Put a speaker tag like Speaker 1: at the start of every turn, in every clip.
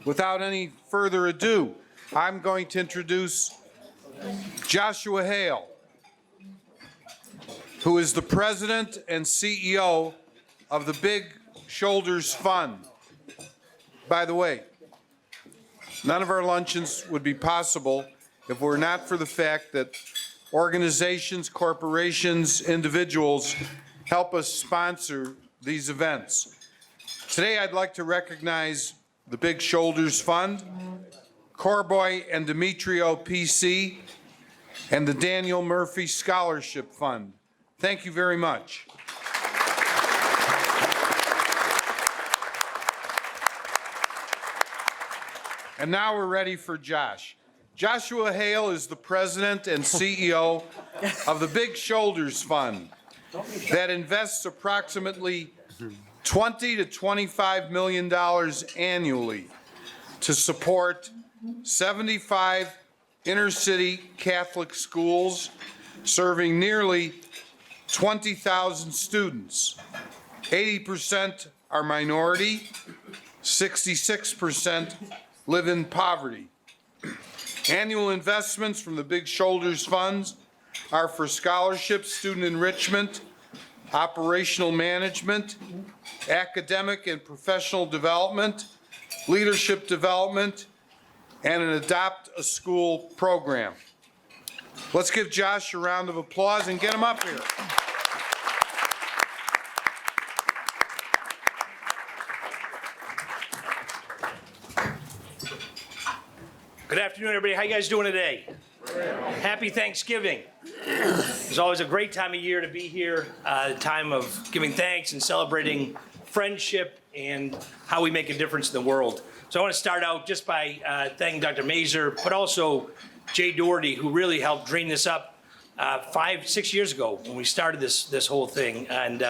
Speaker 1: Without any further ado, I'm going to introduce Joshua Hale, who is the president and CEO of the Big Shoulders Fund. By the way, none of our luncheons would be possible if were not for the fact that organizations, corporations, individuals help us sponsor these events. Today, I'd like to recognize the Big Shoulders Fund, Corboy and Demetrio PC, and the Daniel Murphy Scholarship Fund. Thank you very much. And now we're ready for Josh. Joshua Hale is the president and CEO of the Big Shoulders Fund that invests approximately $20 to $25 million annually to support 75 inner-city Catholic schools serving nearly 20,000 students. 80% are minority, 66% live in poverty. Annual investments from the Big Shoulders Funds are for scholarships, student enrichment, operational management, academic and professional development, leadership development, and an Adopt a School program. Let's give Josh a round of applause and get him up here.
Speaker 2: Good afternoon, everybody. How you guys doing today? Happy Thanksgiving. It's always a great time of year to be here, a time of giving thanks and celebrating friendship and how we make a difference in the world. So I want to start out just by thanking Dr. Mazur, but also Jay Doherty, who really helped dream this up 5-6 years ago when we started this whole thing, and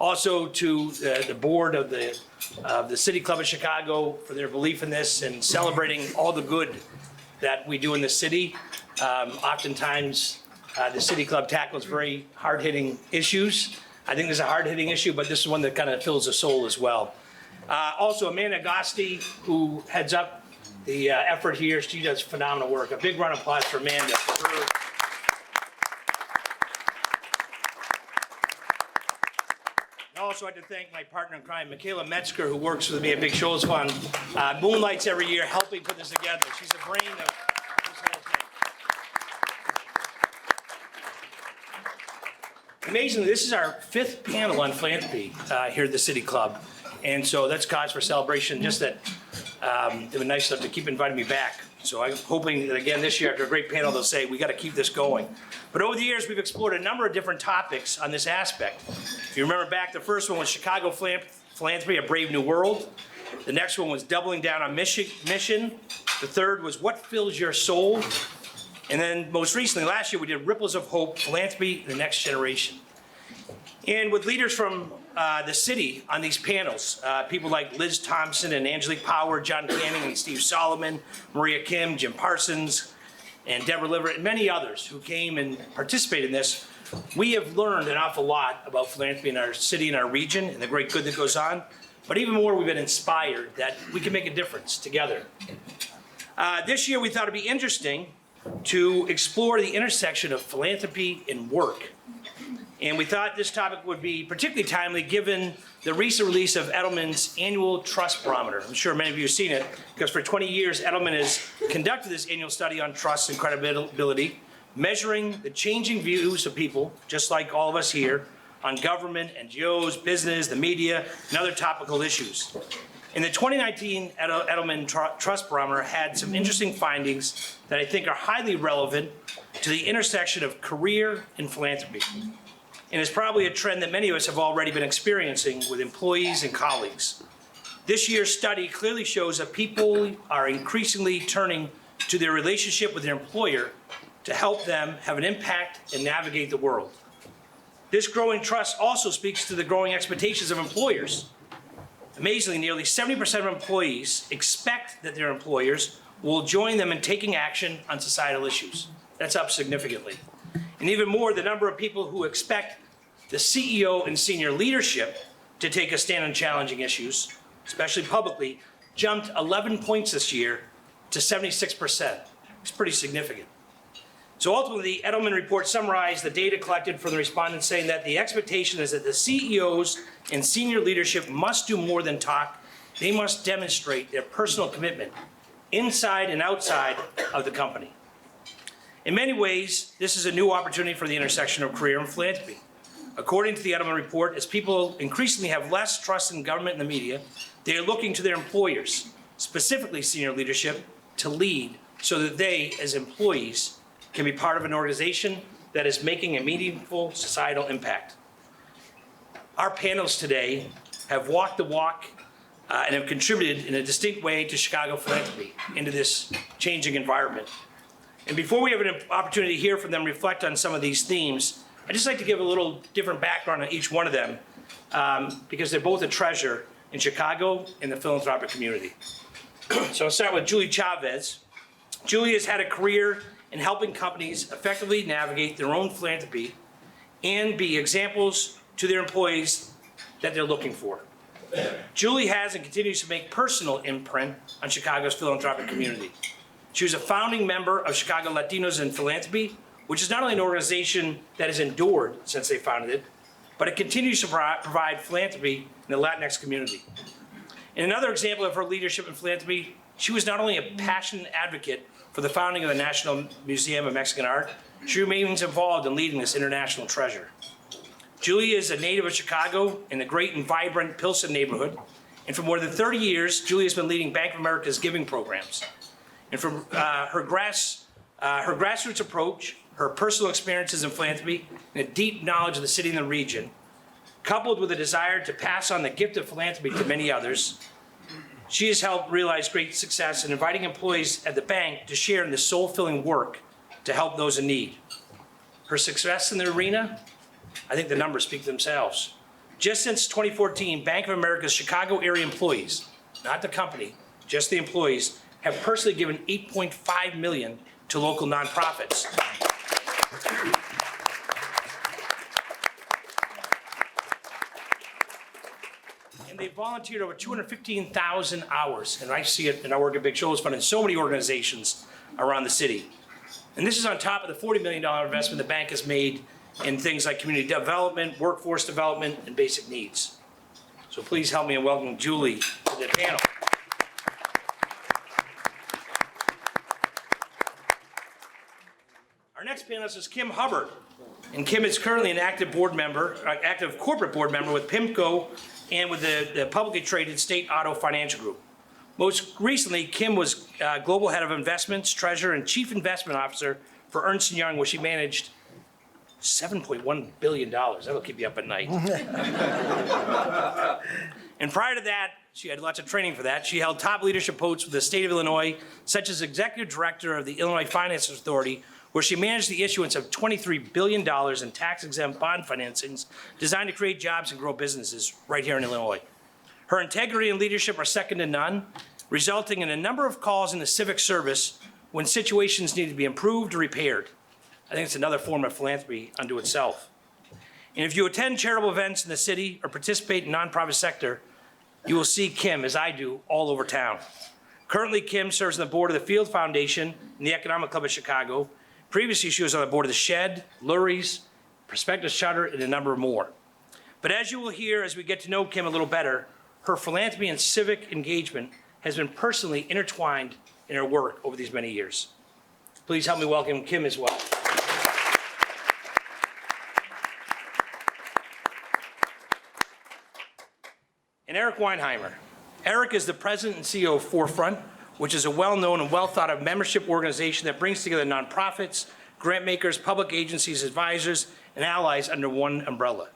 Speaker 2: also to the board of the City Club of Chicago for their belief in this and celebrating all the good that we do in the city. Oftentimes, the City Club tackles very hard-hitting issues. I think there's a hard-hitting issue, but this is one that kind of fills the soul as well. Also, Amanda Agosti, who heads up the effort here, she does phenomenal work. A big round of applause for Amanda. I also like to thank my partner in crime, Michaela Metzger, who works with me at Big Shoulders Fund, moonlights every year helping put this together. She's the brain of this whole thing. Amazingly, this is our 5th panel on philanthropy here at the City Club. And so that's cause for celebration, just that they were nice enough to keep inviting me back. So I'm hoping that again this year, after a great panel, they'll say, we got to keep this going. But over the years, we've explored a number of different topics on this aspect. If you remember back, the first one was Chicago Philanthropy, A Brave New World. The next one was Doubling Down on Mission. The third was What Fills Your Soul? And then most recently, last year, we did Ripples of Hope, Philanthropy, the Next Generation. And with leaders from the city on these panels, people like Liz Thompson and Angelique Power, John Canning and Steve Solomon, Maria Kim, Jim Parsons, and Deborah Liver, and many others who came and participated in this, we have learned an awful lot about philanthropy in our city and our region and the great good that goes on. But even more, we've been inspired that we can make a difference together. This year, we thought it'd be interesting to explore the intersection of philanthropy and work. And we thought this topic would be particularly timely given the recent release of Edelman's annual trust barometer. I'm sure many of you have seen it, because for 20 years, Edelman has conducted this annual study on trust and credibility, measuring the changing views of people, just like all of us here, on government, NGOs, business, the media, and other topical issues. In the 2019 Edelman Trust Barometer had some interesting findings that I think are highly relevant to the intersection of career and philanthropy. And it's probably a trend that many of us have already been experiencing with employees and colleagues. This year's study clearly shows that people are increasingly turning to their relationship with their employer to help them have an impact and navigate the world. This growing trust also speaks to the growing expectations of employers. Amazingly, nearly 70% of employees expect that their employers will join them in taking action on societal issues. That's up significantly. And even more, the number of people who expect the CEO and senior leadership to take a stand on challenging issues, especially publicly, jumped 11 points this year to 76%. It's pretty significant. So ultimately, the Edelman report summarized the data collected from the respondents, saying that the expectation is that the CEOs and senior leadership must do more than talk. They must demonstrate their personal commitment inside and outside of the company. In many ways, this is a new opportunity for the intersection of career and philanthropy. According to the Edelman report, as people increasingly have less trust in government and the media, they are looking to their employers, specifically senior leadership, to lead so that they, as employees, can be part of an organization that is making a meaningful societal impact. Our panels today have walked the walk and have contributed in a distinct way to Chicago philanthropy into this changing environment. And before we have an opportunity to hear from them reflect on some of these themes, I'd just like to give a little different background on each one of them because they're both a treasure in Chicago and the philanthropic community. So I'll start with Julie Chavez. Julie has had a career in helping companies effectively navigate their own philanthropy and be examples to their employees that they're looking for. Julie has and continues to make personal imprint on Chicago's philanthropic community. She was a founding member of Chicago Latinos in Philanthropy, which is not only an organization that has endured since they founded it, but it continues to provide philanthropy in the Latinx community. In another example of her leadership in philanthropy, she was not only a passionate advocate for the founding of the National Museum of Mexican Art, she remains involved in leading this international treasure. Julie is a native of Chicago in the great and vibrant Pilsen neighborhood, and for more than 30 years, Julie has been leading Bank of America's giving programs. And from her grassroots approach, her personal experiences in philanthropy, and a deep knowledge of the city and the region, coupled with a desire to pass on the gift of philanthropy to many others, she has helped realize great success in inviting employees at the bank to share in the soul-filling work to help those in need. Her success in the arena, I think the numbers speak for themselves. Just since 2014, Bank of America's Chicago area employees, not the company, just the employees, have personally given $8.5 million to local nonprofits. And they volunteered over 215,000 hours. And I see it in our work at Big Shoulders Fund in so many organizations around the city. And this is on top of the $40 million investment the bank has made in things like community development, workforce development, and basic needs. So please help me in welcoming Julie to the panel. Our next panelist is Kim Hubbard. And Kim is currently an active corporate board member with PIMCO and with the publicly traded State Auto Financial Group. Most recently, Kim was Global Head of Investments, Treasurer, and Chief Investment Officer for Ernst & Young, where she managed $7.1 billion. That'll keep you up at night. And prior to that, she had lots of training for that. She held top leadership posts with the state of Illinois, such as Executive Director of the Illinois Finance Authority, where she managed the issuance of $23 billion in tax-exempt bond financings designed to create jobs and grow businesses right here in Illinois. Her integrity and leadership are second to none, resulting in a number of calls in the civic service when situations need to be improved or repaired. I think it's another form of philanthropy unto itself. And if you attend charitable events in the city or participate in the nonprofit sector, you will see Kim, as I do, all over town. Currently, Kim serves on the board of the Field Foundation and the Economic Club of Chicago. Previously, she was on the board of the Shed, Lurie's, Prospectus Charter, and a number more. But as you will hear as we get to know Kim a little better, her philanthropy and civic engagement has been personally intertwined in her work over these many years. Please help me welcome Kim as well. And Eric Weinheimer. Eric is the president and CEO of Forefront, which is a well-known and well-thought-of membership organization that brings together nonprofits, grant makers, public agencies, advisors, and allies under one umbrella.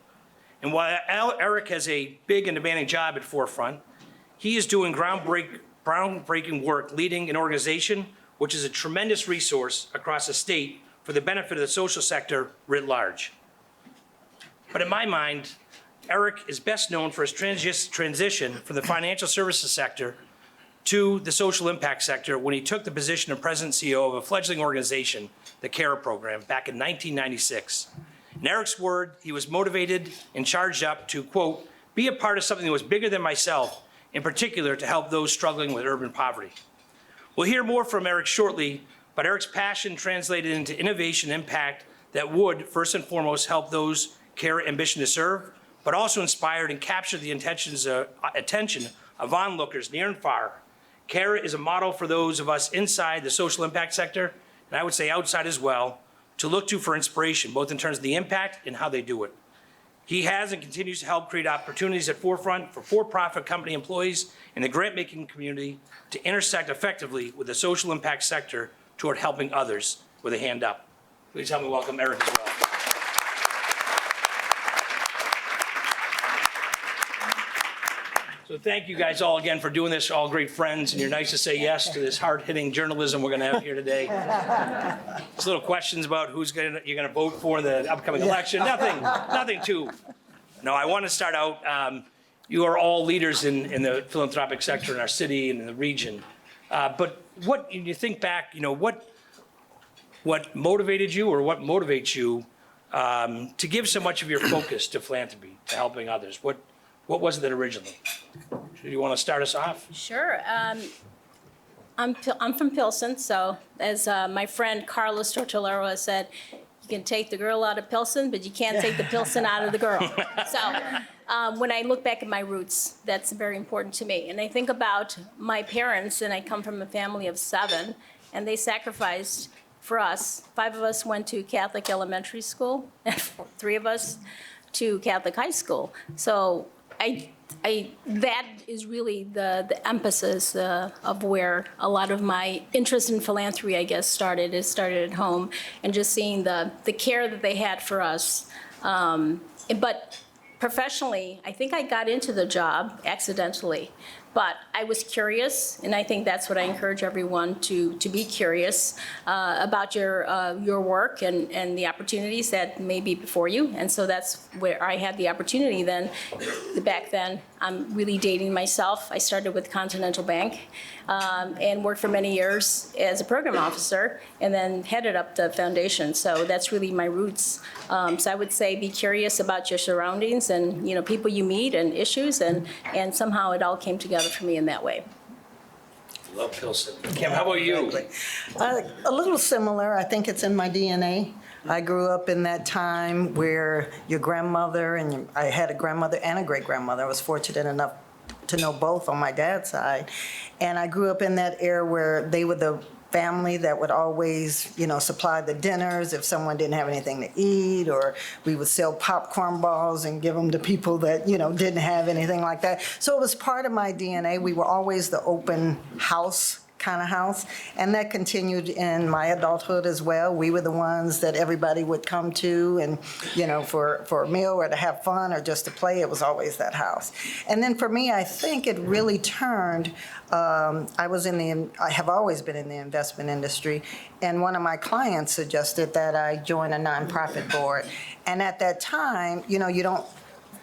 Speaker 2: And while Eric has a big and demanding job at Forefront, he is doing groundbreaking work leading an organization which is a tremendous resource across the state for the benefit of the social sector writ large. But in my mind, Eric is best known for his transition from the financial services sector to the social impact sector when he took the position of president and CEO of a fledgling organization, the CARE program, back in 1996. In Eric's word, he was motivated and charged up to, quote, be a part of something that was bigger than myself in particular to help those struggling with urban poverty. We'll hear more from Eric shortly, but Eric's passion translated into innovation and impact that would, first and foremost, help those care ambition to serve, but also inspired and captured the attention of onlookers near and far. CARE is a model for those of us inside the social impact sector, and I would say outside as well, to look to for inspiration, both in terms of the impact and how they do it. He has and continues to help create opportunities at Forefront for-profit company employees in the grant-making community to intersect effectively with the social impact sector toward helping others with a hand up. Please help me welcome Eric as well. So thank you guys all again for doing this, all great friends, and you're nice to say yes to this hard-hitting journalism we're going to have here today. Just little questions about who's you're going to vote for in the upcoming election. Nothing too. No, I want to start out. You are all leaders in the philanthropic sector in our city and in the region. But what, you think back, what motivated you or what motivates you to give so much of your focus to philanthropy, to helping others? What was it that originally? Do you want to start us off?
Speaker 3: Sure. I'm from Pilsen, so as my friend Carlos Tortolero has said, you can take the girl out of Pilsen, but you can't take the Pilsen out of the girl. So when I look back at my roots, that's very important to me. And I think about my parents, and I come from a family of 7, and they sacrificed for us. 5 of us went to Catholic elementary school, and 3 of us to Catholic high school. So that is really the emphasis of where a lot of my interest in philanthropy, I guess, started. It started at home, and just seeing the care that they had for us. But professionally, I think I got into the job accidentally. But I was curious, and I think that's what I encourage everyone to be curious about your work and the opportunities that may be before you. And so that's where I had the opportunity then. Back then, I'm really dating myself. I started with Continental Bank and worked for many years as a program officer and then headed up the foundation. So that's really my roots. So I would say be curious about your surroundings and people you meet and issues, and somehow it all came together for me in that way.
Speaker 2: Love Pilsen. Kim, how about you?
Speaker 4: A little similar. I think it's in my DNA. I grew up in that time where your grandmother, and I had a grandmother and a great-grandmother. I was fortunate enough to know both on my dad's side. And I grew up in that era where they were the family that would always, supply the dinners if someone didn't have anything to eat, or we would sell popcorn balls and give them to people that, didn't have anything like that. So it was part of my DNA. We were always the open house kind of house, and that continued in my adulthood as well. We were the ones that everybody would come to, and for a meal or to have fun or just to play, it was always that house. And then for me, I think it really turned. I have always been in the investment industry, and one of my clients suggested that I join a nonprofit board. And at that time, you don't.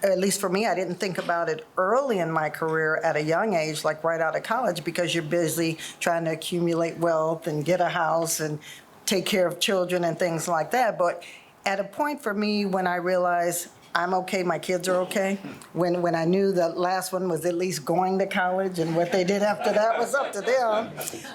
Speaker 4: At least for me, I didn't think about it early in my career at a young age, like right out of college, because you're busy trying to accumulate wealth and get a house and take care of children and things like that. But at a point for me when I realized I'm okay, my kids are okay, when I knew the last one was at least going to college and what they did after that was up to them,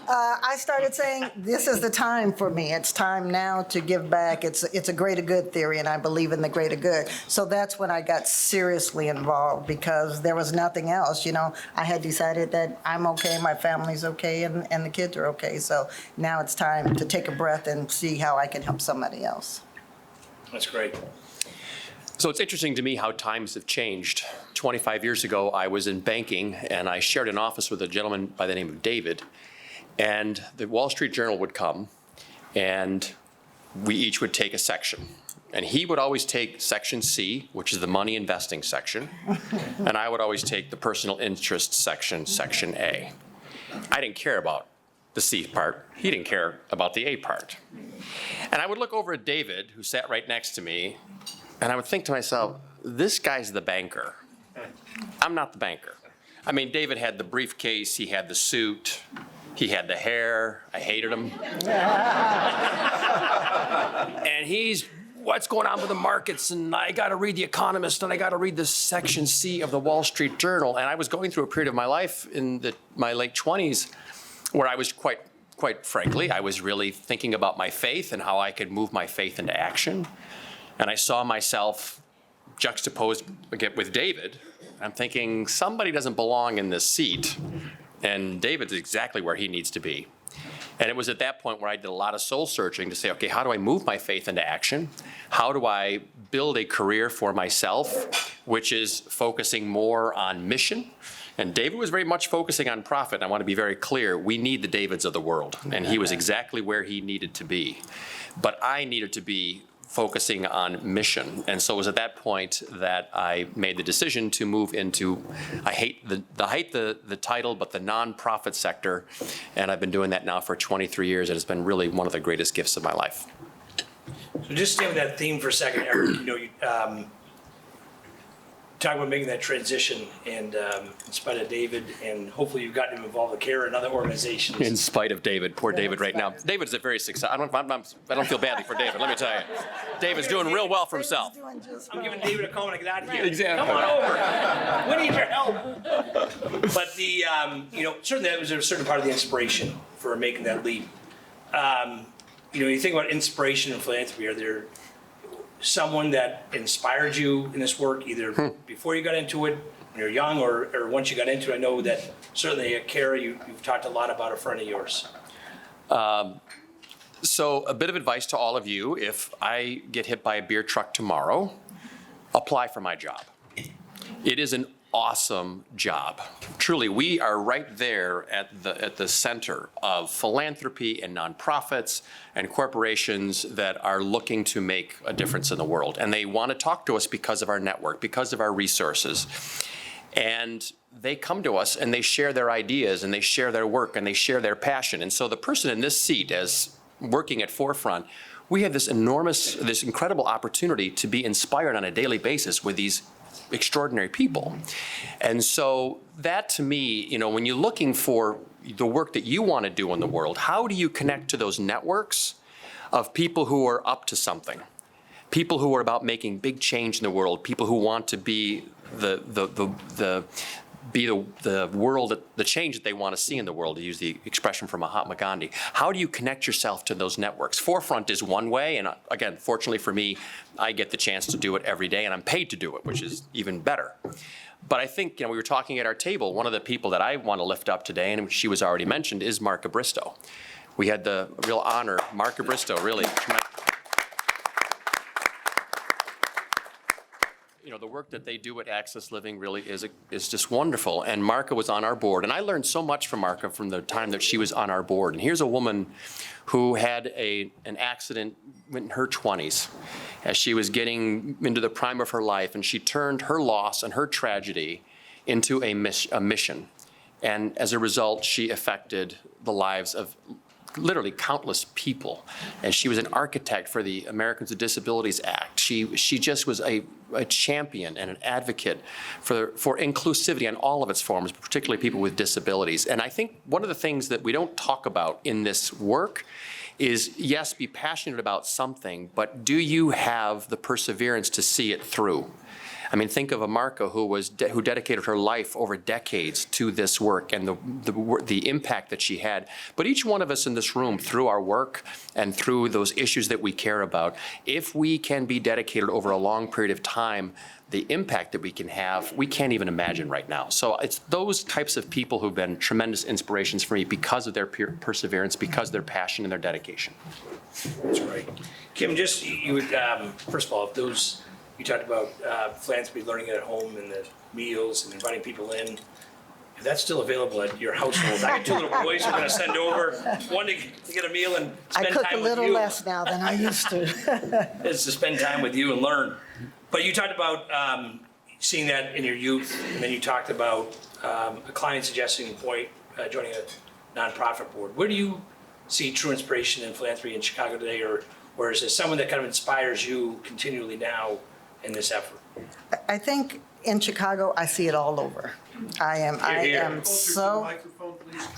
Speaker 4: I started saying, this is the time for me. It's time now to give back. It's a greater good theory, and I believe in the greater good. So that's when I got seriously involved, because there was nothing else. I had decided that I'm okay, my family's okay, and the kids are okay. So now it's time to take a breath and see how I can help somebody else.
Speaker 2: That's great.
Speaker 5: So it's interesting to me how times have changed. 25 years ago, I was in banking, and I shared an office with a gentleman by the name of David. And the Wall Street Journal would come, and we each would take a section. And he would always take section C, which is the money investing section, and I would always take the personal interest section, section A. I didn't care about the C part. He didn't care about the A part. And I would look over at David, who sat right next to me, and I would think to myself, this guy's the banker. I'm not the banker. I mean, David had the briefcase, he had the suit, he had the hair. I hated him. And he's what's going on with the markets, and I got to read The Economist, and I got to read the Section C of the Wall Street Journal. And I was going through a period of my life in my late 20s where I was quite frankly, I was really thinking about my faith and how I could move my faith into action. And I saw myself juxtaposed again with David. I'm thinking, somebody doesn't belong in this seat, and David's exactly where he needs to be. And it was at that point where I did a lot of soul searching to say, okay, how do I move my faith into action? How do I build a career for myself, which is focusing more on mission? And David was very much focusing on profit. And I want to be very clear, we need the Davids of the world. And he was exactly where he needed to be. But I needed to be focusing on mission. And so it was at that point that I made the decision to move into, I hate the title, but the nonprofit sector. And I've been doing that now for 23 years, and it's been really one of the greatest gifts of my life.
Speaker 2: So just stay with that theme for a second, Eric. You know, talk about making that transition, and in spite of David, and hopefully you've gotten him involved with CARE and other organizations.
Speaker 5: In spite of David, poor David right now. David's a very successful, I don't feel badly for David, let me tell you. David's doing real well for himself.
Speaker 2: I'm giving David a call when I get out of here.
Speaker 5: Exactly.
Speaker 2: Come on over. We need your help. But the, you know, certainly that was a certain part of the inspiration for making that leap. You know, you think about inspiration and philanthropy, are there someone that inspired you in this work, either before you got into it, when you're young, or once you got into it? I know that certainly at CARE, you've talked a lot about a friend of yours.
Speaker 5: So a bit of advice to all of you: if I get hit by a beer truck tomorrow, apply for my job. It is an awesome job. Truly, we are right there at the center of philanthropy and nonprofits and corporations that are looking to make a difference in the world. And they want to talk to us because of our network, because of our resources. And they come to us and they share their ideas and they share their work and they share their passion. And so the person in this seat, as working at Forefront, we have this incredible opportunity to be inspired on a daily basis with these extraordinary people. And so that, to me, you know, when you're looking for the work that you want to do in the world, how do you connect to those networks of people who are up to something? People who are about making big change in the world, people who want to be the world, the change that they want to see in the world, to use the expression from Mahatma Gandhi. How do you connect yourself to those networks? Forefront is one way, and again, fortunately for me, I get the chance to do it every day, and I'm paid to do it, which is even better. But I think, you know, we were talking at our table, one of the people that I want to lift up today, and she was already mentioned, is Marka Bristow. We had the real honor, Marka Bristow, really. You know, the work that they do at Access Living really is just wonderful. And Marka was on our board. And I learned so much from Marka from the time that she was on our board. And here's a woman who had an accident in her 20s as she was getting into the prime of her life. And she turned her loss and her tragedy into a mission. And as a result, she affected the lives of literally countless people. And she was an architect for the Americans with Disabilities Act. She just was a champion and an advocate for inclusivity in all of its forms, particularly people with disabilities. And I think one of the things that we don't talk about in this work is, yes, be passionate about something, but do you have the perseverance to see it through? I mean, think of a Marka who dedicated her life over decades to this work and the impact that she had. But each one of us in this room, through our work and through those issues that we care about, if we can be dedicated over a long period of time, the impact that we can have, we can't even imagine right now. So it's those types of people who've been tremendous inspirations for me because of their perseverance, because of their passion and their dedication.
Speaker 2: That's right. Kim, just, you would, first of all, if those, you talked about philanthropy, learning it at home, and the meals, and inviting people in. If that's still available at your household, I got 2 little boys we're going to send over, one to get a meal and spend time with you.
Speaker 4: I cook a little less now than I used to.
Speaker 2: Is to spend time with you and learn. But you talked about seeing that in your youth, and then you talked about a client suggesting joining a nonprofit board. Where do you see true inspiration in philanthropy in Chicago today, or is it someone that kind of inspires you continually now in this effort?
Speaker 4: I think in Chicago, I see it all over. I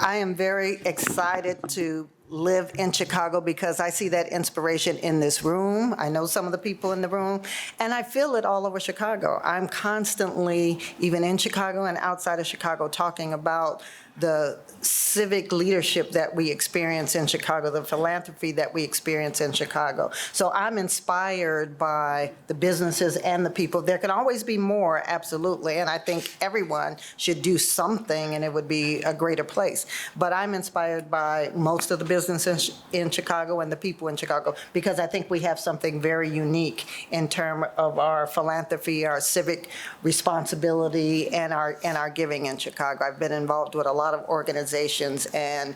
Speaker 4: am very excited to live in Chicago because I see that inspiration in this room. I know some of the people in the room, and I feel it all over Chicago. I'm constantly, even in Chicago and outside of Chicago, talking about the civic leadership that we experience in Chicago, the philanthropy that we experience in Chicago. So I'm inspired by the businesses and the people. There can always be more, absolutely, and I think everyone should do something and it would be a greater place. But I'm inspired by most of the businesses in Chicago and the people in Chicago because I think we have something very unique in terms of our philanthropy, our civic responsibility, and our giving in Chicago. I've been involved with a lot of organizations, and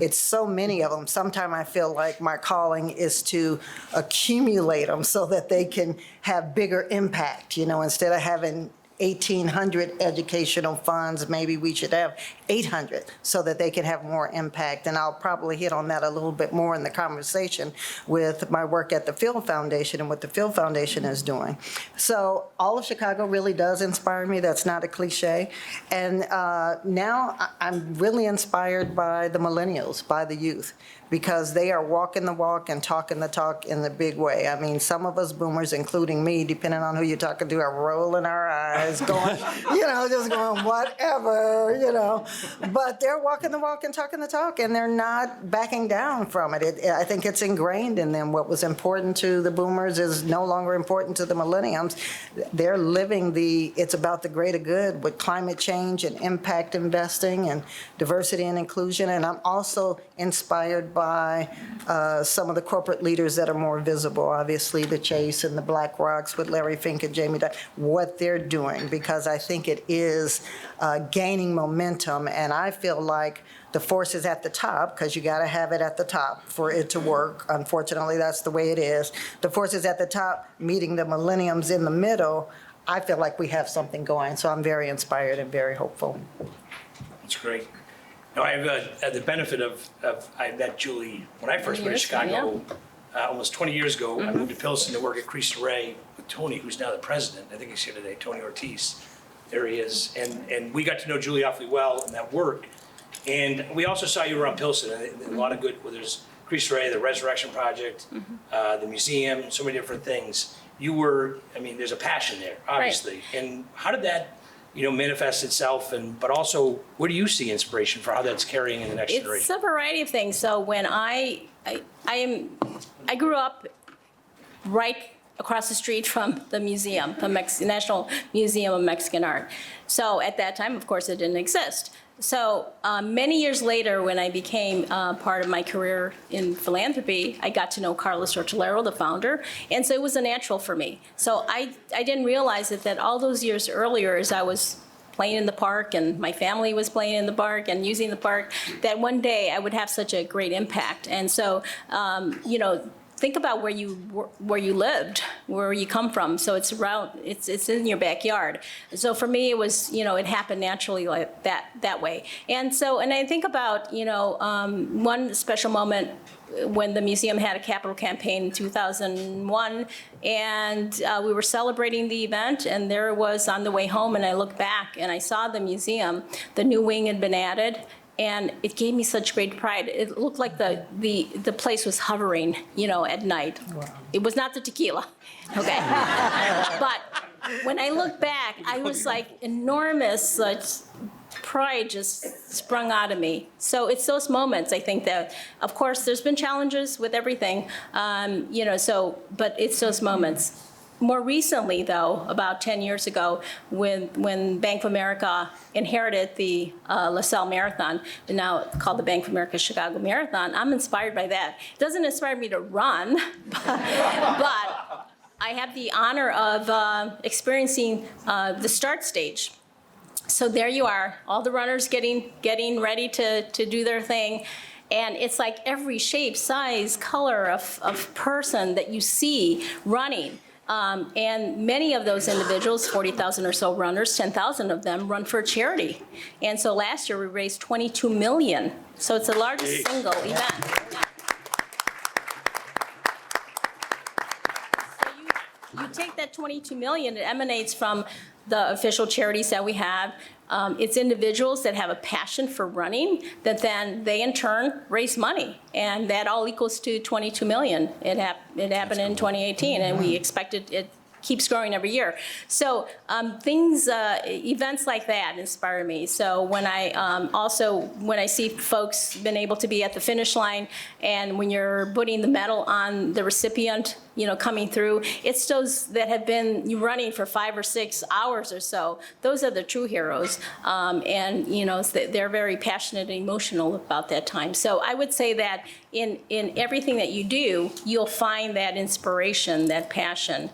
Speaker 4: it's so many of them. Sometimes I feel like my calling is to accumulate them so that they can have bigger impact. Instead of having 1,800 educational funds, maybe we should have 800 so that they can have more impact. And I'll probably hit on that a little bit more in the conversation with my work at the Phil Foundation and what the Phil Foundation is doing. So all of Chicago really does inspire me. That's not a cliche. And now I'm really inspired by the millennials, by the youth, because they are walking the walk and talking the talk in the big way. I mean, some of us boomers, including me, depending on who you're talking to, are rolling our eyes, going, just going, whatever. But they're walking the walk and talking the talk, and they're not backing down from it. I think it's ingrained in them. What was important to the boomers is no longer important to the millenniums. They're living it's about the greater good with climate change and impact investing and diversity and inclusion. And I'm also inspired by some of the corporate leaders that are more visible, obviously the Chase and the Black Rocks with Larry Fink and Jamie Dimon, what they're doing, because I think it is gaining momentum, and I feel like the force is at the top, because you got to have it at the top for it to work. Unfortunately, that's the way it is. The force is at the top, meeting the millenniums in the middle. I feel like we have something going, so I'm very inspired and very hopeful.
Speaker 2: That's great. No, I have had the benefit of I met Julie when I first moved to Chicago almost 20 years ago. I moved to Pilsen to work at Cristo Rey with Tony, who's now the president. I think he's here today, Tony Ortiz. There he is. And we got to know Julie awfully well in that work. And we also saw you around Pilsen. A lot of good, there's Cristo Rey, the Resurrection Project, the museum, so many different things. There's a passion there, obviously. Right. And how did that manifest itself, but also where do you see inspiration for how that's carrying in the next generation?
Speaker 3: It's a variety of things. So when I grew up right across the street from the museum, the National Museum of Mexican Art. So at that time, of course, it didn't exist. So many years later, when I became part of my career in philanthropy, I got to know Carlos Tortolero, the founder, and so it was a natural for me. So I didn't realize that all those years earlier, as I was playing in the park and my family was playing in the park and using the park, that one day I would have such a great impact. And so, think about where you lived, where you come from. So it's in your backyard. So for me, it was, it happened naturally like that way. And I think about, one special moment when the museum had a capital campaign in 2001, and we were celebrating the event, and there it was on the way home, and I looked back and I saw the museum, the new wing had been added, and it gave me such great pride. It looked like the place was hovering, at night. Wow. It was not the tequila, okay? But when I look back, I was like enormous pride just sprung out of me. So it's those moments, I think, that, of course, there's been challenges with everything, but it's those moments. More recently, though, about 10 years ago, when Bank of America inherited the LaSalle Marathon, now called the Bank of America Chicago Marathon, I'm inspired by that. It doesn't inspire me to run, but I have the honor of experiencing the start stage. So there you are, all the runners getting ready to do their thing. And it's like every shape, size, color of person that you see running. And many of those individuals, 40,000 or so runners, 10,000 of them run for charity. And so last year we raised $22 million. So it's the largest single event. Yeah. So you take that 22 million, it emanates from the official charities that we have. It's individuals that have a passion for running that then they in turn raise money. And that all equals to 22 million. It happened in 2018 and we expected it keeps growing every year. So events like that inspire me. So when I see folks been able to be at the finish line and when you're putting the medal on the recipient, coming through, it's those that have been running for 5 or 6 hours or so. Those are the true heroes. They're very passionate and emotional about that time. So I would say that in everything that you do, you'll find that inspiration, that passion.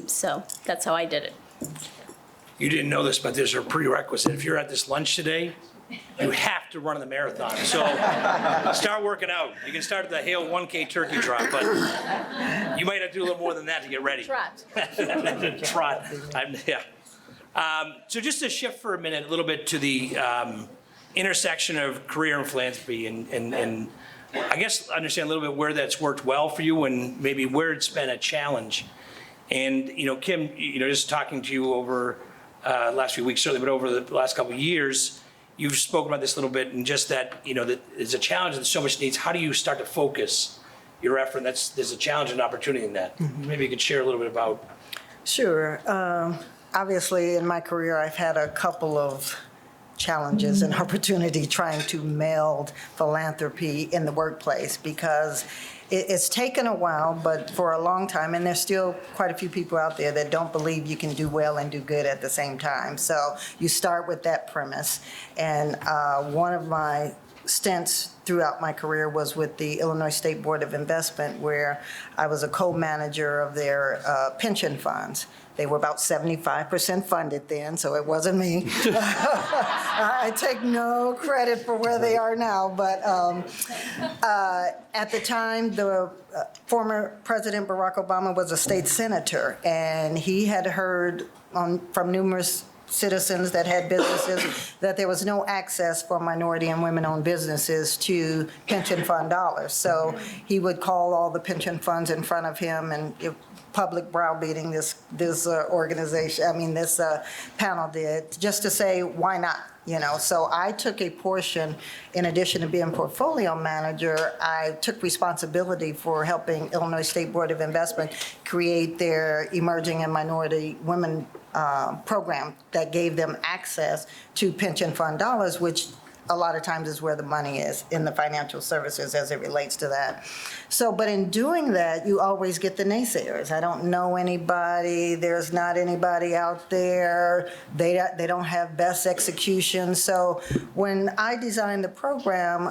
Speaker 3: So that's how I did it.
Speaker 2: You didn't know this, but there's a prerequisite. If you're at this lunch today, you have to run the marathon. So start working out. You can start at the Hale 1K turkey trot, but you might have to do a little more than that to get ready.
Speaker 3: Trot.
Speaker 2: Trot. So just to shift for a minute, a little bit to the intersection of career and philanthropy, and I guess understand a little bit where that's worked well for you and maybe where it's been a challenge. And, Kim, just talking to you over last few weeks, certainly, but over the last couple of years, you've spoken about this a little bit, and just that, that it's a challenge and so much needs. How do you start to focus your effort? There's a challenge and opportunity in that. Mm-hmm. Maybe you could share a little bit about.
Speaker 4: Sure. Obviously, in my career, I've had a couple of challenges and opportunity trying to meld philanthropy in the workplace because it's taken a while, but for a long time, and there's still quite a few people out there that don't believe you can do well and do good at the same time. So you start with that premise. And one of my stints throughout my career was with the Illinois State Board of Investment, where I was a co-manager of their pension funds. They were about 75% funded then, so it wasn't me. I take no credit for where they are now, but at the time, the former President Barack Obama was a state senator, and he had heard from numerous citizens that had businesses that there was no access for minority and women-owned businesses to pension fund dollars. So he would call all the pension funds in front of him and public browbeating this panel did, just to say, why not? So I took a portion, in addition to being portfolio manager, I took responsibility for helping Illinois State Board of Investment create their emerging and minority women program that gave them access to pension fund dollars, which a lot of times is where the money is in the financial services as it relates to that. So, but in doing that, you always get the naysayers. I don't know anybody. There's not anybody out there. They don't have best execution. So when I designed the program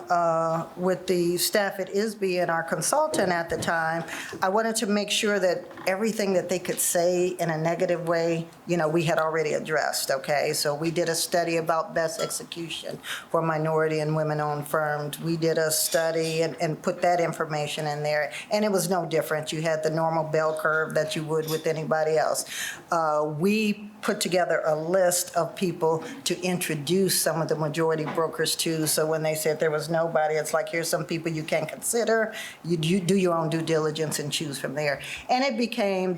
Speaker 4: with the staff at ISB and our consultant at the time, I wanted to make sure that everything that they could say in a negative way, we had already addressed, okay? So we did a study about best execution for minority and women-owned firms. We did a study and put that information in there, and it was no different. You had the normal bell curve that you would with anybody else. We put together a list of people to introduce some of the majority brokers to, so when they said there was nobody, it's like, here's some people you can consider. You do your own due diligence and choose from there. And it became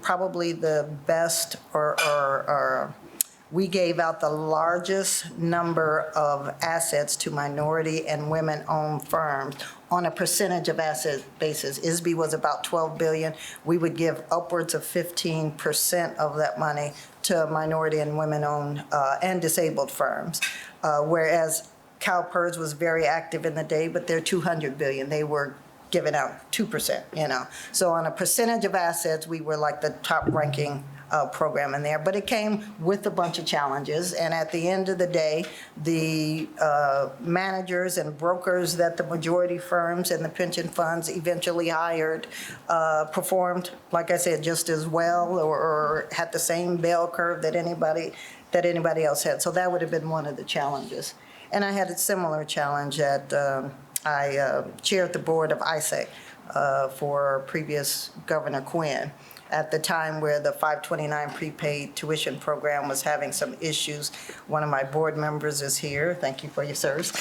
Speaker 4: probably the best, or we gave out the largest number of assets to minority and women-owned firms on a percentage of asset basis. ISB was about $12 billion. We would give upwards of 15% of that money to minority and women-owned and disabled firms, whereas CalPERS was very active in the day, but they're $200 billion. They were giving out 2%, So on a percentage of assets, we were like the top-ranking program in there, but it came with a bunch of challenges. And at the end of the day, the managers and brokers that the majority firms and the pension funds eventually hired performed, like I said, just as well or had the same bell curve that anybody else had. So that would have been one of the challenges. And I had a similar challenge I chaired the board of ISEC for previous Governor Quinn, at the time where the 529 prepaid tuition program was having some issues. One of my board members is here. Thank you for your service.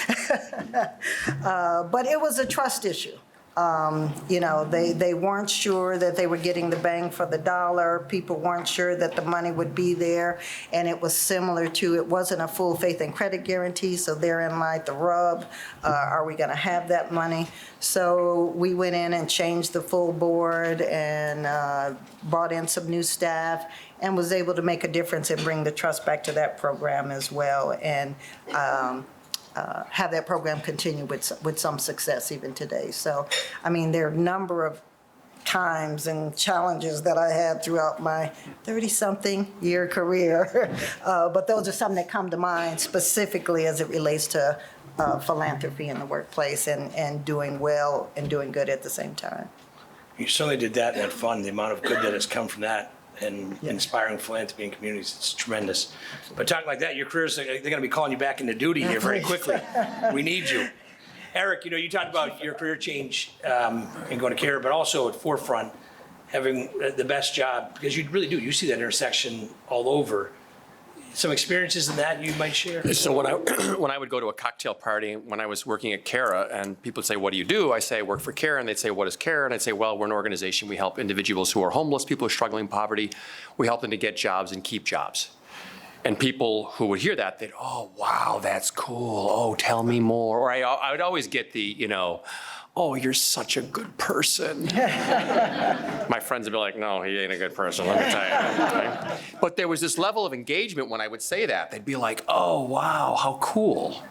Speaker 4: But it was a trust issue. You know, they weren't sure that they were getting the bang for the dollar. People weren't sure that the money would be there. And it was similar to, it wasn't a full faith and credit guarantee, so therein lied the rub. Are we going to have that money? So we went in and changed the full board and brought in some new staff and was able to make a difference and bring the trust back to that program as well. And have that program continue with some success even today. So, I mean, there are a number of times and challenges that I had throughout my 30-something year career, but those are some that come to mind specifically as it relates to philanthropy in the workplace and doing well and doing good at the same time.
Speaker 2: You certainly did that and had fun. The amount of good that has come from that and inspiring philanthropy in communities, it's tremendous. But talking like that, your careers, they're going to be calling you back into duty here very quickly. We need you. Eric, you know, you talked about your career change and going to care, but also at Forefront, having the best job, because you really do. You see that intersection all over. Some experiences in that you might share?
Speaker 5: So when I would go to a cocktail party, when I was working at CARA, and people would say, what do you do? I say, I work for CARA, and they'd say, what is CARA? And I'd say, well, we're an organization. We help individuals who are homeless, people who are struggling in poverty. We help them to get jobs and keep jobs. And people who would hear that, they'd, oh, wow, that's cool. Oh, tell me more. Or I would always get the, you know, oh, you're such a good person. My friends would be like, no, he ain't a good person, let me tell you. Right? But there was this level of engagement when I would say that. They'd be like, oh, wow, how cool.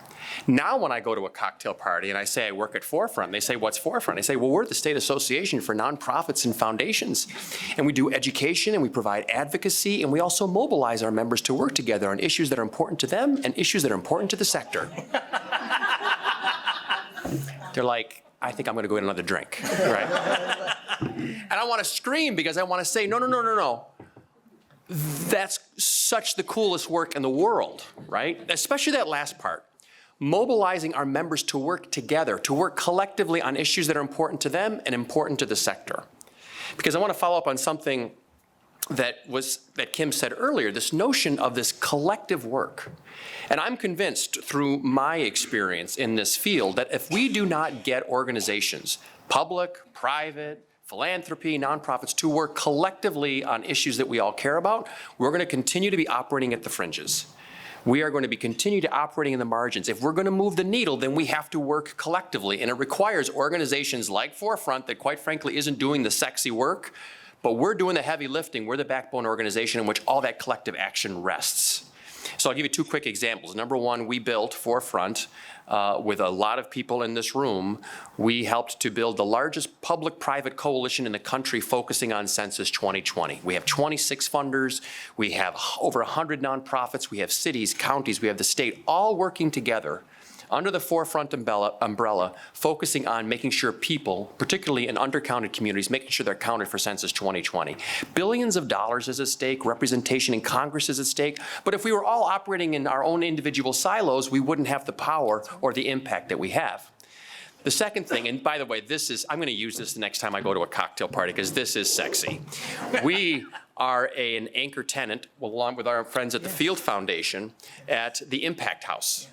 Speaker 5: Now when I go to a cocktail party and I say I work at Forefront, they say, what's Forefront? I say, well, we're the State Association for Nonprofits and Foundations. And we do education and we provide advocacy and we also mobilize our members to work together on issues that are important to them and issues that are important to the sector. They're like, I think I'm going to go get another drink, right? And I want to scream because I want to say, no, no, no, no, no. That's such the coolest work in the world, right? Especially that last part. Mobilizing our members to work together, to work collectively on issues that are important to them and important to the sector. Because I want to follow up on something that Kim said earlier, this notion of this collective work. And I'm convinced through my experience in this field that if we do not get organizations, public, private, philanthropy, nonprofits, to work collectively on issues that we all care about, we're going to continue to be operating at the fringes. We are going to continue to operating in the margins. If we're going to move the needle, then we have to work collectively. And it requires organizations like Forefront that quite frankly isn't doing the sexy work, but we're doing the heavy lifting. We're the backbone organization in which all that collective action rests. So I'll give you two quick examples. Number one, we built Forefront with a lot of people in this room. We helped to build the largest public-private coalition in the country focusing on Census 2020. We have 26 funders. We have over 100 nonprofits. We have cities, counties. We have the state all working together under the Forefront umbrella, focusing on making sure people, particularly in undercounted communities, making sure they're counted for Census 2020. Billions of dollars is at stake, representation in Congress is at stake, but if we were all operating in our own individual silos, we wouldn't have the power or the impact that we have. The second thing, and by the way, I'm going to use this the next time I go to a cocktail party because this is sexy. We are an anchor tenant, along with our friends at the Field Foundation, at the Impact House.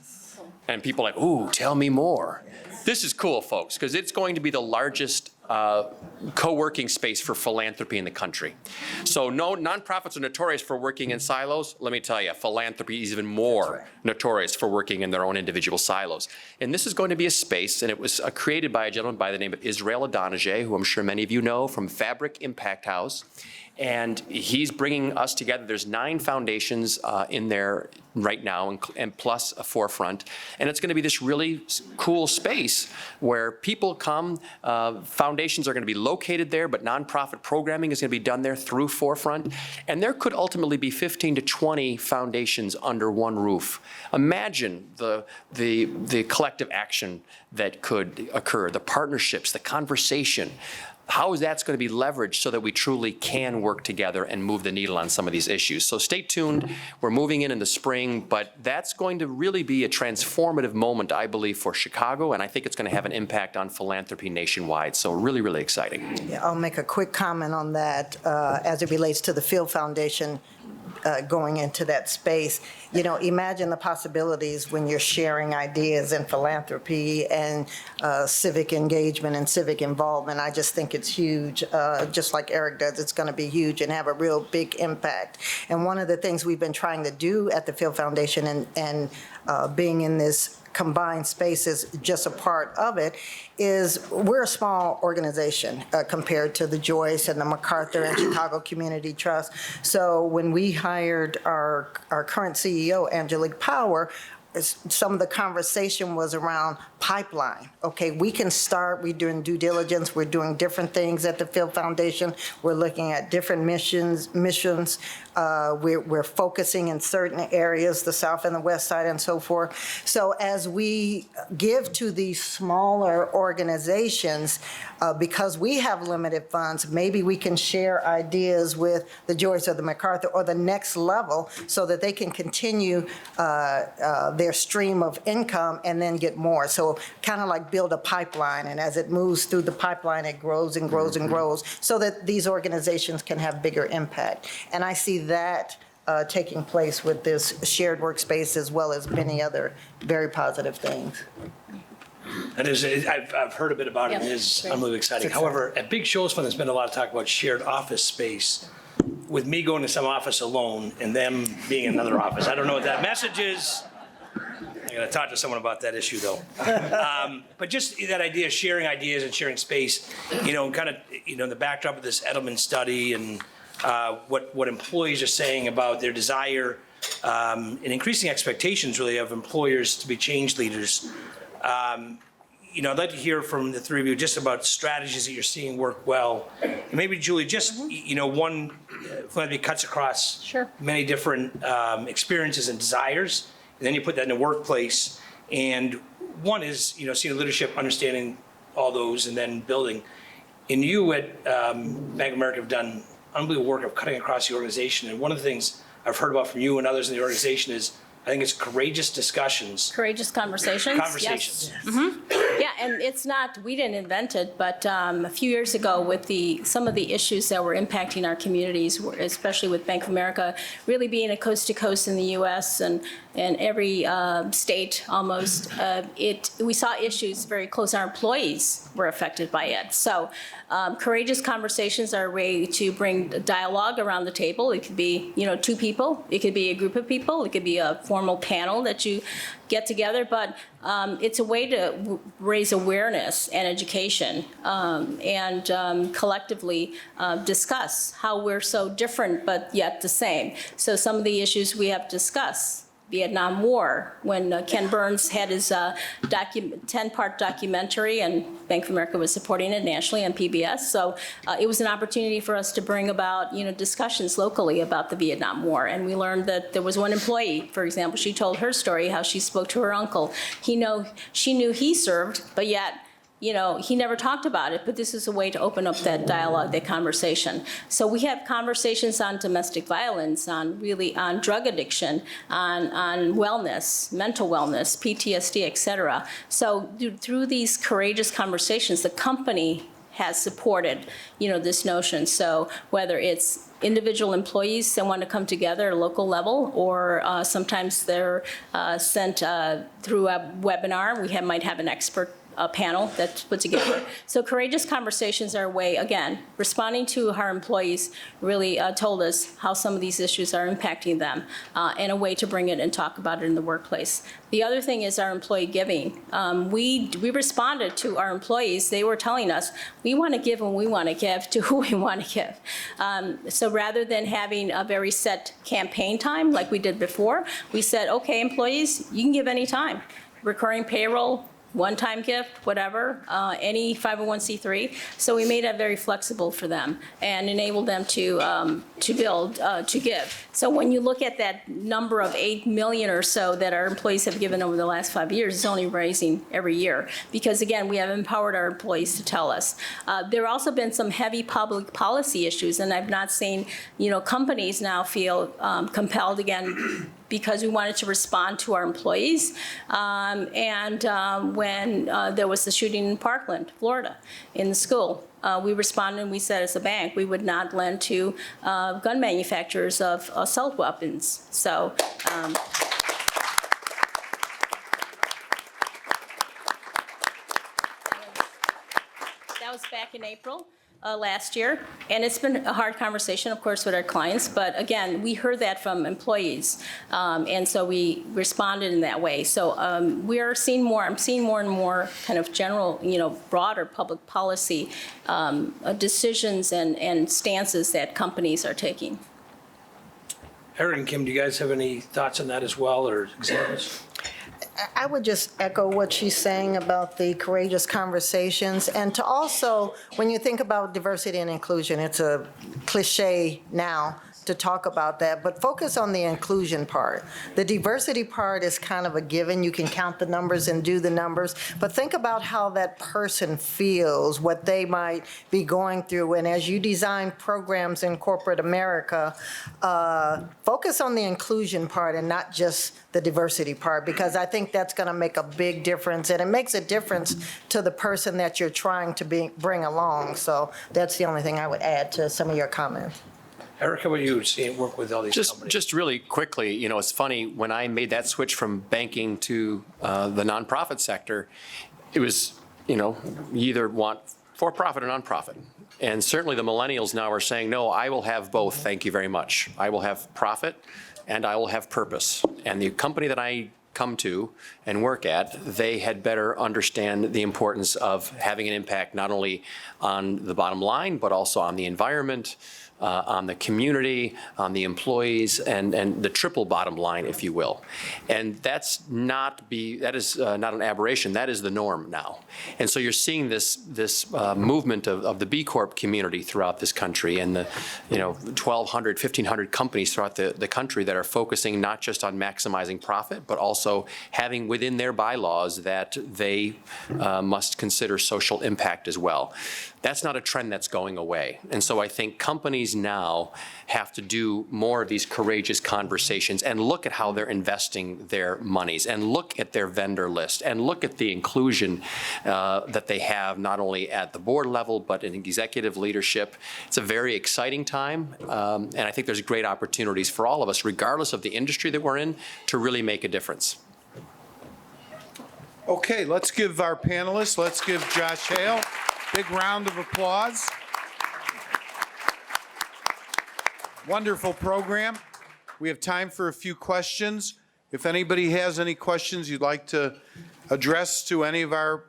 Speaker 5: And people are like, ooh, tell me more. This is cool, folks, because it's going to be the largest co-working space for philanthropy in the country. So no, nonprofits are notorious for working in silos. Let me tell you, philanthropy is even more notorious for working in their own individual silos. And this is going to be a space, and it was created by a gentleman by the name of Israel Adonijah, who I'm sure many of you know from Fabric Impact House. And he's bringing us together. There's 9 foundations in there right now, and plus a Forefront. And it's going to be this really cool space where people come. Foundations are going to be located there, but nonprofit programming is going to be done there through Forefront. And there could ultimately be 15 to 20 foundations under one roof. Imagine the collective action that could occur, the partnerships, the conversation. How is that going to be leveraged so that we truly can work together and move the needle on some of these issues? So stay tuned. We're moving in the spring, but that's going to really be a transformative moment, I believe, for Chicago, and I think it's going to have an impact on philanthropy nationwide. So really, really exciting.
Speaker 4: Yeah, I'll make a quick comment on that as it relates to the Field Foundation. going into that space. You know, imagine the possibilities when you're sharing ideas in philanthropy and civic engagement and civic involvement. I just think it's huge. Just like Eric does, it's going to be huge and have a real big impact. And one of the things we've been trying to do at the Field Foundation and being in this combined space is just a part of it, is we're a small organization compared to the Joyce and the MacArthur and Chicago Community Trust. So when we hired our current CEO, Angelique Power, some of the conversation was around pipeline. Okay, we can start, we're doing due diligence, we're doing different things at the Field Foundation, we're looking at different missions. We're focusing in certain areas, the South and the West Side and so forth. So as we give to these smaller organizations, because we have limited funds, maybe we can share ideas with the Joyce or the MacArthur or the next level so that they can continue their stream of income and then get more. So kind of like build a pipeline, and as it moves through the pipeline, it grows and grows and grows so that these organizations can have bigger impact. And I see that taking place with this shared workspace as well as many other very positive things.
Speaker 2: That is, I've heard a bit about it, and it is
Speaker 3: Yep.
Speaker 2: unbelievably exciting. However, at Big Shows Fund, there's been a lot of talk about shared office space. With me going to some office alone and them being in another office, I don't know what that message is. I gotta talk to someone about that issue, though. But just that idea of sharing ideas and sharing space, you know, kind of, you know, in the backdrop of this Edelman study and what employees are saying about their desire and increasing expectations, really, of employers to be change leaders. You know, I'd like to hear from the three of you just about strategies that you're seeing work well. And maybe, Julie, just, you know, one, philanthropy cuts across
Speaker 3: Sure.
Speaker 2: many different experiences and desires, and then you put that in the workplace. And one is, you know, senior leadership, understanding all those, and then building. And you at Bank of America have done unbelievable work of cutting across the organization. And one of the things I've heard about from you and others in the organization is, I think it's courageous discussions.
Speaker 3: Courageous conversations.
Speaker 2: Conversations.
Speaker 3: Yes. Yeah, and it's not, we didn't invent it, but a few years ago with some of the issues that were impacting our communities, especially with Bank of America, really being a coast to coast in the U.S. and every state almost, we saw issues very close. Our employees were affected by it. So courageous conversations are a way to bring dialogue around the table. It could be, you know, two people. It could be a group of people. It could be a formal panel that you get together, but it's a way to raise awareness and education and collectively discuss how we're so different but yet the same. So some of the issues we have discussed. Vietnam War, when Ken Burns had his 10-part documentary, and Bank of America was supporting it nationally on PBS. So it was an opportunity for us to bring about, you know, discussions locally about the Vietnam War. And we learned that there was one employee, for example, she told her story, how she spoke to her uncle. She knew he served, but yet, you know, he never talked about it, but this is a way to open up that dialogue, that conversation. So we have conversations on domestic violence, on drug addiction, on wellness, mental wellness, PTSD, et cetera. So through these courageous conversations, the company has supported, you know, this notion. So whether it's individual employees that want to come together at a local level, or sometimes they're sent through a webinar. We might have an expert panel that's put together. So courageous conversations are a way, again, responding to our employees really told us how some of these issues are impacting them, and a way to bring it and talk about it in the workplace. The other thing is our employee giving. We responded to our employees. They were telling us, we want to give when we want to give to who we want to give. So rather than having a very set campaign time like we did before, we said, okay, employees, you can give any time. Recurring payroll, one-time gift, whatever, any 501c3. So we made that very flexible for them and enabled them to build, to give. So when you look at that number of 8 million or so that our employees have given over the last 5 years, it's only rising every year. Because again, we have empowered our employees to tell us. There have also been some heavy public policy issues, and I've not seen, you know, companies now feel compelled again because we wanted to respond to our employees. When there was the shooting in Parkland, Florida, in the school, we responded and we said as a bank, we would not lend to gun manufacturers of assault weapons. So. That was back in April last year, and it's been a hard conversation, of course, with our clients, but again, we heard that from employees, and so we responded in that way. So I'm seeing more and more kind of general, broader public policy decisions and stances that companies are taking.
Speaker 2: Eric and Kim, do you guys have any thoughts on that as well, or examples?
Speaker 4: I would just echo what she's saying about the courageous conversations, and to also, when you think about diversity and inclusion, it's a cliche now to talk about that, but focus on the inclusion part. The diversity part is kind of a given. You can count the numbers and do the numbers, but think about how that person feels, what they might be going through, and as you design programs in corporate America, focus on the inclusion part and not just the diversity part, because I think that's going to make a big difference, and it makes a difference to the person that you're trying to bring along. So that's the only thing I would add to some of your comments.
Speaker 2: Eric, how about you work with all these companies?
Speaker 5: Just really quickly, it's funny, when I made that switch from banking to the nonprofit sector, it was, you either want for-profit or nonprofit. And certainly the millennials now are saying, no, I will have both, thank you very much. I will have profit and I will have purpose. And the company that I come to and work at, they had better understand the importance of having an impact not only on the bottom line, but also on the environment, on the community, on the employees, and the triple bottom line, if you will. And that is not an aberration, that is the norm now. And so you're seeing this movement of the B Corp community throughout this country, and the 1,200, 1,500 companies throughout the country that are focusing not just on maximizing profit, but also having within their bylaws that they must consider social impact as well. That's not a trend that's going away. And so I think companies now have to do more of these courageous conversations and look at how they're investing their monies, and look at their vendor list, and look at the inclusion that they have not only at the board level, but in executive leadership. It's a very exciting time, and I think there's great opportunities for all of us, regardless of the industry that we're in, to really make a difference.
Speaker 1: Okay, let's give our panelists, let's give Josh Hale big round of applause. Wonderful program. We have time for a few questions. If anybody has any questions you'd like to address to any of our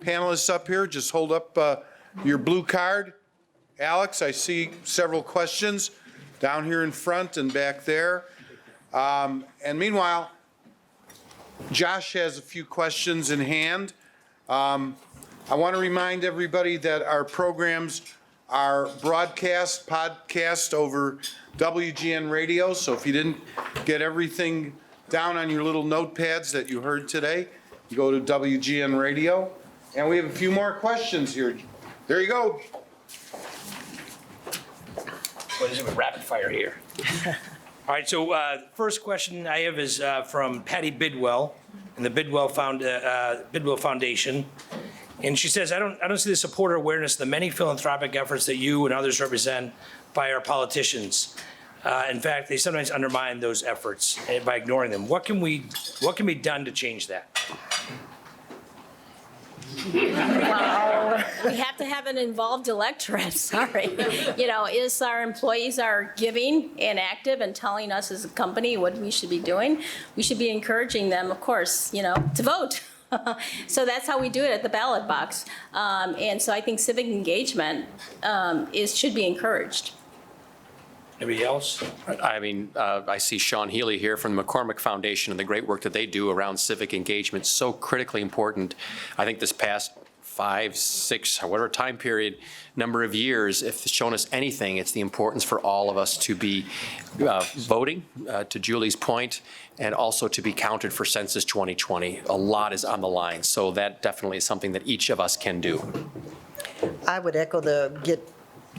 Speaker 1: panelists up here, just hold up your blue card. Alex, I see several questions down here in front and back there. And meanwhile, Josh has a few questions in hand. I want to remind everybody that our programs are podcast over WGN Radio. So if you didn't get everything down on your little notepads that you heard today, you go to WGN Radio. And we have a few more questions here. There you go.
Speaker 2: What is it with rapid fire here? All right, so first question I have is from Patty Bidwell and the Bidwell Foundation. And she says, I don't see the support or awareness of the many philanthropic efforts that you and others represent by our politicians. In fact, they sometimes undermine those efforts by ignoring them. What can be done to change that?
Speaker 3: Well, we have to have an involved electorate, sorry. Is our employees are giving and active and telling us as a company what we should be doing? We should be encouraging them, of course, to vote. So that's how we do it at the ballot box. And so I think civic engagement should be encouraged.
Speaker 2: Anybody else?
Speaker 5: I mean, I see Sean Healy here from the McCormick Foundation and the great work that they do around civic engagement, so critically important. I think this past 5, 6, whatever time period, number of years, if it's shown us anything, it's the importance for all of us to be voting, to Julie's point, and also to be counted for Census 2020. A lot is on the line, so that definitely is something that each of us can do.
Speaker 4: I would echo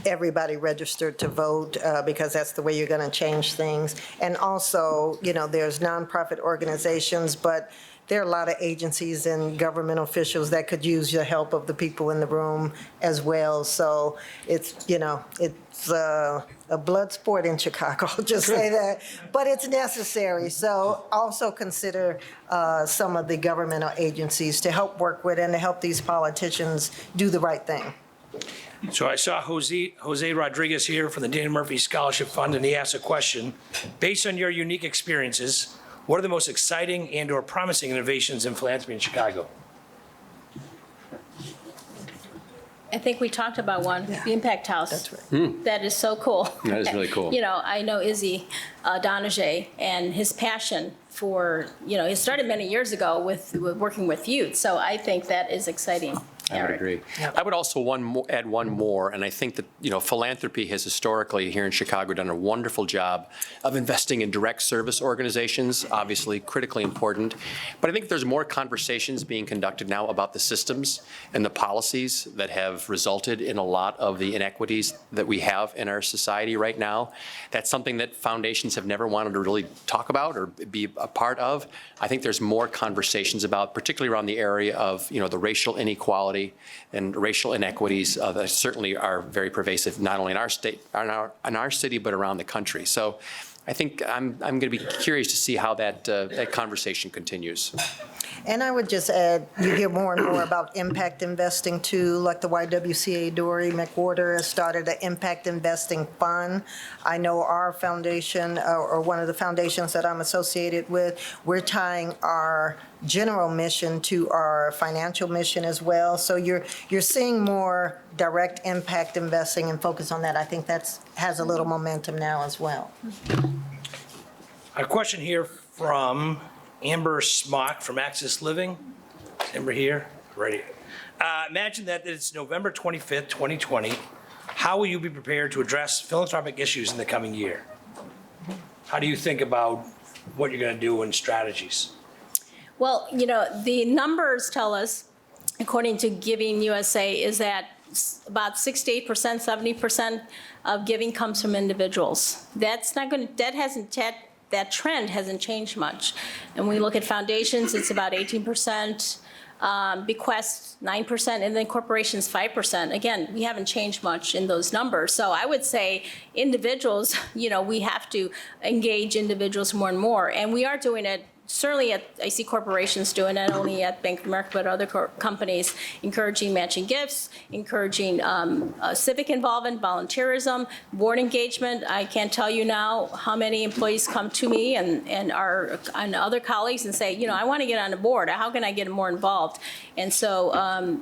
Speaker 4: everybody registered to vote because that's the way you're going to change things. And also, there's nonprofit organizations, but there are a lot of agencies and government officials that could use the help of the people in the room as well. So it's a blood sport in Chicago, I'll just say that. But it's necessary. So also consider some of the governmental agencies to help work with and to help these politicians do the right thing.
Speaker 2: So I saw Jose Rodriguez here from the Dana Murphy Scholarship Fund, and he asked a question. Based on your unique experiences, what are the most exciting and/or promising innovations in philanthropy in Chicago?
Speaker 3: I think we talked about one, the Impact House.
Speaker 4: That's right.
Speaker 3: That is so cool.
Speaker 5: That is really cool.
Speaker 3: I know Izzy Donajay and his passion for, he started many years ago with working with youth. So I think that is exciting.
Speaker 5: I would agree. I would also add one more, and I think that, philanthropy has historically here in Chicago done a wonderful job of investing in direct service organizations, obviously critically important. But I think there's more conversations being conducted now about the systems and the policies that have resulted in a lot of the inequities that we have in our society right now. That's something that foundations have never wanted to really talk about or be a part of. I think there's more conversations about, particularly around the area of, the racial inequality and racial inequities that certainly are very pervasive, not only in our state, in our city, but around the country. So I think I'm going to be curious to see how that conversation continues.
Speaker 4: And I would just add, you hear more and more about impact investing too, like the YWCA Dory McWhorter has started an impact investing fund. I know our foundation, or one of the foundations that I'm associated with, we're tying our general mission to our financial mission as well. So you're seeing more direct impact investing and focus on that. I think that has a little momentum now as well.
Speaker 2: A question here from Amber Smock from Access Living. Amber here, ready. Imagine that it's November 25th, 2020. How will you be prepared to address philanthropic issues in the coming year? How do you think about what you're going to do and strategies?
Speaker 3: Well, the numbers tell us, according to Giving USA, is that about 68%, 70% of giving comes from individuals. That trend hasn't changed much. And when we look at foundations, it's about 18%, bequests 9%, and then corporations 5%. Again, we haven't changed much in those numbers. So I would say individuals, we have to engage individuals more and more. And we are doing it. Certainly, I see corporations doing it, not only at Bank of America, but other companies, encouraging matching gifts, encouraging civic involvement, volunteerism, board engagement. I can't tell you now how many employees come to me and other colleagues and say, I want to get on the board. How can I get more involved? And so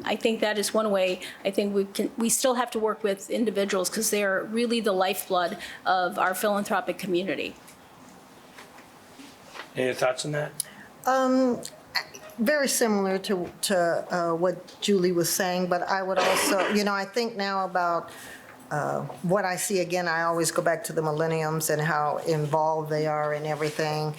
Speaker 3: I think that is one way. I think we still have to work with individuals because they're really the lifeblood of our philanthropic community.
Speaker 2: Any thoughts on that?
Speaker 4: Very similar to what Julie was saying, but I would also, I think now about what I see again, I always go back to the millenniums and how involved they are in everything.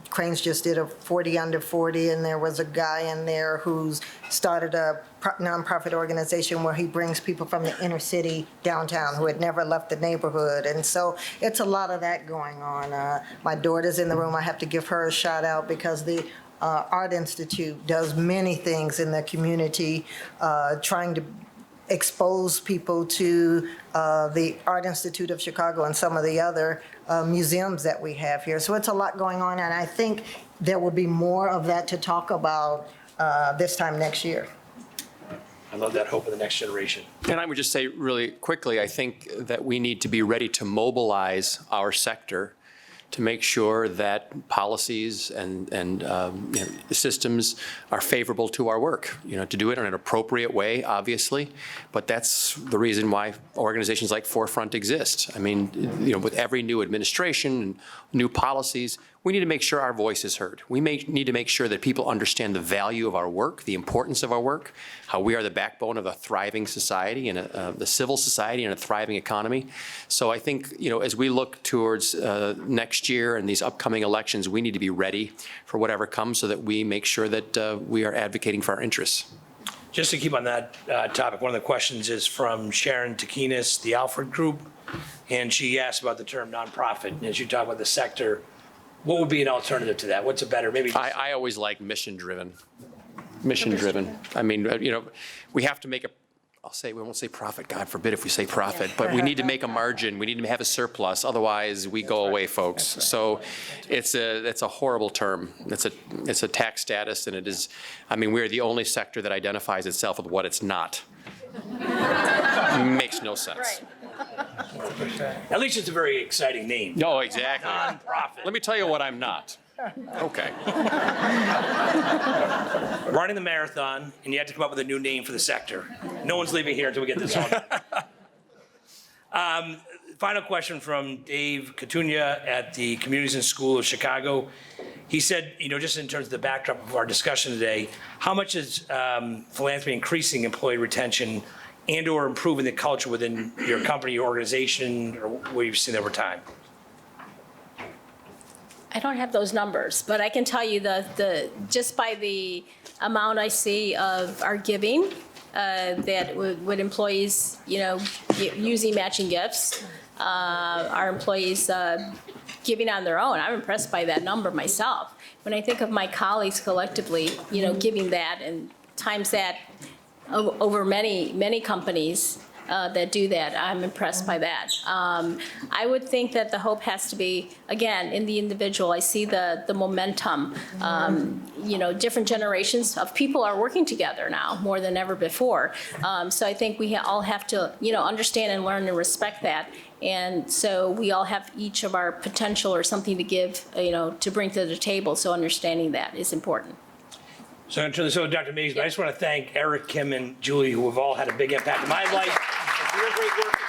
Speaker 4: Cranes just did a 40 under 40, and there was a guy in there who's started a nonprofit organization where he brings people from the inner city downtown who had never left the neighborhood. And so it's a lot of that going on. My daughter's in the room. I have to give her a shout out because the Art Institute does many things in the community, trying to expose people to the Art Institute of Chicago and some of the other museums that we have here. So it's a lot going on, and I think there will be more of that to talk about this time next year.
Speaker 2: I love that hope of the next generation.
Speaker 5: And I would just say really quickly, I think that we need to be ready to mobilize our sector to make sure that policies and systems are favorable to our work, to do it in an appropriate way, obviously, but that's the reason why organizations like Forefront exist. I mean, with every new administration and new policies, we need to make sure our voice is heard. We need to make sure that people understand the value of our work, the importance of our work, how we are the backbone of a thriving society and the civil society and a thriving economy. So I think, as we look towards next year and these upcoming elections, we need to be ready for whatever comes so that we make sure that we are advocating for our interests.
Speaker 2: Just to keep on that topic, one of the questions is from Sharon Takinis, the Alfred Group, and she asked about the term nonprofit. And as you talk about the sector, what would be an alternative to that? What's a better, maybe?
Speaker 5: I always like mission-driven. Mission-driven. I mean, we have to make we won't say profit, God forbid if we say profit, but we need to make a margin. We need to have a surplus. Otherwise, we go away, folks. So it's a horrible term. It's a tax status, and it is, I mean, we're the only sector that identifies itself with what it's not. Makes no sense.
Speaker 2: At least it's a very exciting name.
Speaker 5: No, exactly.
Speaker 2: Nonprofit.
Speaker 5: Let me tell you what I'm not. Okay.
Speaker 2: Running the marathon, and you have to come up with a new name for the sector. No one's leaving here until we get this all done. Final question from Dave Catunia at the Communities and School of Chicago. He said, just in terms of the backdrop of our discussion today, how much is philanthropy increasing employee retention and/or improving the culture within your company, your organization, or what you've seen over time?
Speaker 3: I don't have those numbers, but I can tell you just by the amount I see of our giving, that with employees, using matching gifts, our employees giving on their own. I'm impressed by that number myself. When I think of my colleagues collectively, giving that and times that over many companies that do that, I'm impressed by that. I would think that the hope has to be, again, in the individual. I see the momentum. Different generations of people are working together now more than ever before. So I think we all have to, understand and learn and respect that. And so we all have each of our potential or something to give, to bring to the table. So understanding that is important.
Speaker 2: So I'm going to turn this over to Dr. Mays, but I just want to thank Eric, Kim, and Julie, who have all had a big impact in my life. For your great work.